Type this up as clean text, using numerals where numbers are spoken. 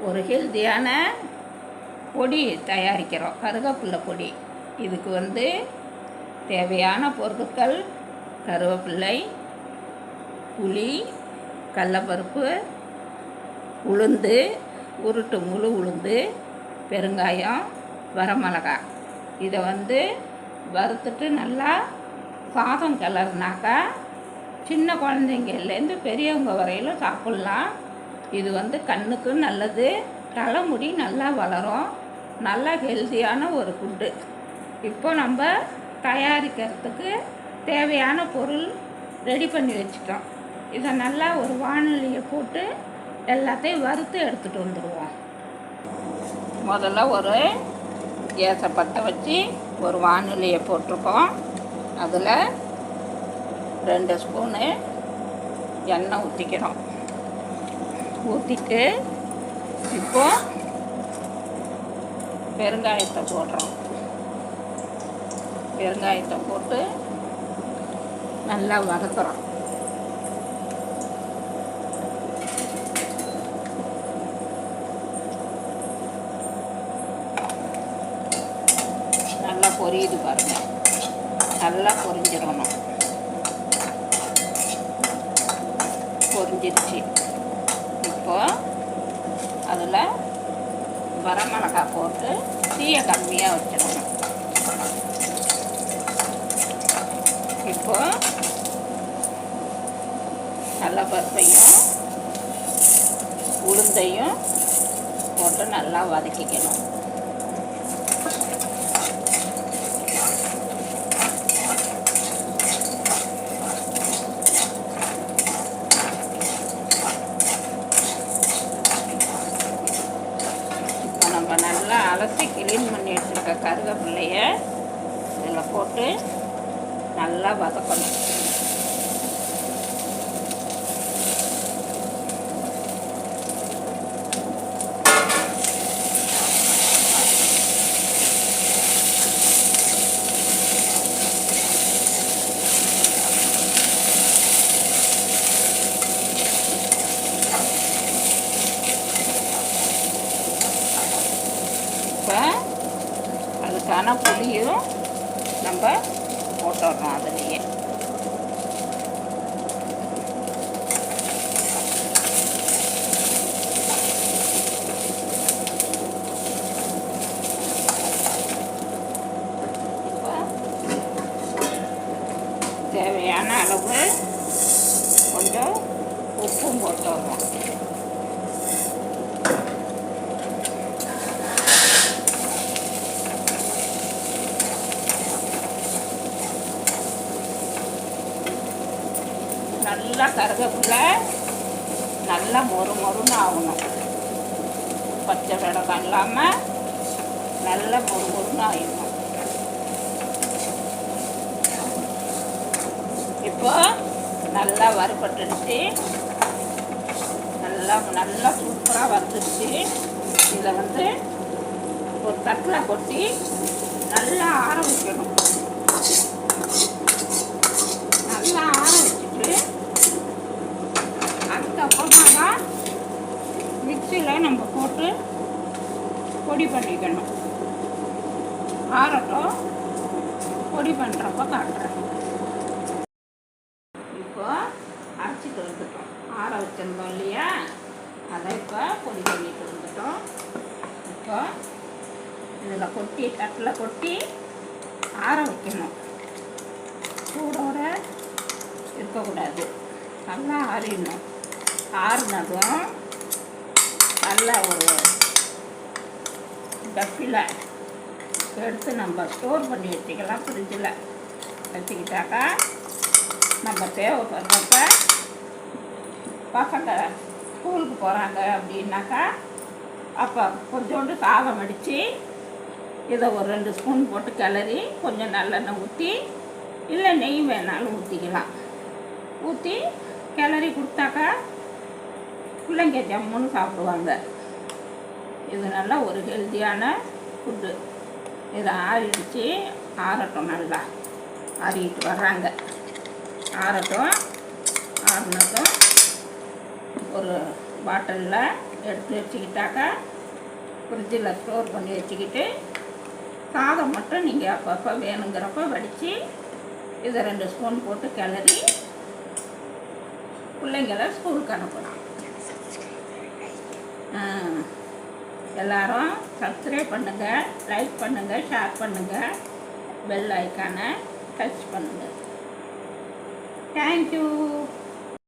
ஒரு ஹெல்த்தியான பொடி தயாரிக்கிறோம், கருவேப்பிலை பொடி. இதுக்கு தேவையான பொருட்கள் கருவேப்பிலை, புளி, கடலைப்பருப்பு, உளுந்து, உருட்டு முழு உளுந்து, பெருங்காயம், வரமிளகாய். இதை வறுத்துட்டு நல்லா சாதம் கிளறுனாக்கா சின்ன குழந்தைங்கள்லேருந்து பெரியவங்க வரையிலும் சாப்பிட்லாம். இது கண்ணுக்கு நல்லது, தலைமுடி நல்லா வளரும், நல்லா ஹெல்த்தியான ஒரு ஃபுட்டு. இப்போ நம்ம தயாரிக்கிறதுக்கு தேவையான பொருள் ரெடி பண்ணி வச்சுட்டோம். இதை நல்லா ஒரு வாணலியை போட்டு எல்லாத்தையும் வறுத்து எடுத்துகிட்டு வந்துடுவோம். முதல்ல ஒரு கேஸை பற்ற வச்சு ஒரு வாணலியை போட்டிருக்கோம். அதில் 2 ஸ்பூனு எண்ணெய் ஊற்றிக்கிறோம். ஊற்றிட்டு இப்போது பெருங்காயத்தை போடுறோம். பெருங்காயத்தை போட்டு நல்லா வதக்குறோம். நல்லா பொரியுது பாருங்கள், நல்லா பொரிஞ்சிடணும். பொரிஞ்சிருச்சு. இப்போ அதில் வரமிளகாய் போட்டு தீயை கம்மியாக வச்சிடணும். இப்போ கடலைப்பருப்பையும் உளுந்தையும் போட்டு நல்லா வதக்கிக்கணும். இப்போ நம்ம நல்லா அலசி கிளீன் பண்ணி வச்சுருக்க கருவேப்பிலையை இதில் போட்டு நல்லா வதக்கணும். இப்போ அதுக்கான புளியும் நம்ம போட்டுடுறோம். அதுலேயே இப்போ தேவையான அளவு கொஞ்சம் உப்பும் போட்டுடுறோம். நல்லா கருவேப்பிலை நல்லா மொறுன்னு ஆகணும். பச்சை வெடகம் இல்லாமல் நல்லா மொறுன்னு ஆகிடணும். இப்போ நல்லா வறுபட்டுடுச்சு, நல்லா சூப்பராக வறுத்துடுச்சு. இதை ஒரு தட்டில் கொட்டி நல்லா ஆற வைக்கணும். நல்லா ஆற வச்சுட்டு அதுக்கப்புறமா தான் மிக்சியில் நம்ம போட்டு பொடி பண்ணிக்கணும். ஆறட்டும், பொடி பண்ணுறப்ப காட்டுறேன். இப்போ அரைச்சிட்டு வந்துட்டோம். ஆற வச்சிருந்தோம் இல்லையா, அதை இப்போ பொடி பண்ணிட்டு வந்துட்டோம். இப்போ இதில் கொட்டி தட்டில் கொட்டி ஆற வைக்கணும். சூடோட இருக்கக்கூடாது, நல்லா ஆறிடணும். ஆறுனதும் நல்லா ஒரு டப்பில் எடுத்து நம்ம ஸ்டோர் பண்ணி வச்சுக்கலாம். ஃப்ரிட்ஜில் வச்சுக்கிட்டாக்கா நம்ம தேவைப்படுறப்ப பசங்க ஸ்கூலுக்கு போகிறாங்க அப்படின்னாக்கா அப்போ கொஞ்சோண்டு சாதம் அடித்து இதை ஒரு 2 ஸ்பூன் போட்டு கிளறி கொஞ்சம் நல்லெண்ணெய் ஊற்றி இல்லை நெய் வேணாலும் ஊற்றிக்கலாம். ஊற்றி கிளறி கொடுத்தாக்கா பிள்ளைங்க ஜம்முன்னு சாப்பிடுவாங்க. இது நல்லா ஒரு ஹெல்த்தியான ஃபுட்டு. இதை ஆறிடுச்சு, ஆறட்டும். நல்லா ஆறிட்டு வர்றாங்க. ஆறட்டும். ஆறுனதும் ஒரு பாட்டிலில் எடுத்து வச்சுக்கிட்டாக்கா ஃப்ரிட்ஜில் ஸ்டோர் பண்ணி வச்சுக்கிட்டு சாதம் மட்டும் நீங்கள் அப்பப்போ வேணுங்கிறப்ப வடித்து இதை 2 ஸ்பூன் போட்டு கிளறி பிள்ளைங்களை ஸ்கூலுக்கு அனுப்பலாம். எல்லோரும் சப்ஸ்கிரைப் பண்ணுங்கள், லைக் பண்ணுங்கள், ஷேர் பண்ணுங்கள், பெல் ஐக்கானை டச் பண்ணுங்கள். தேங்க்யூ.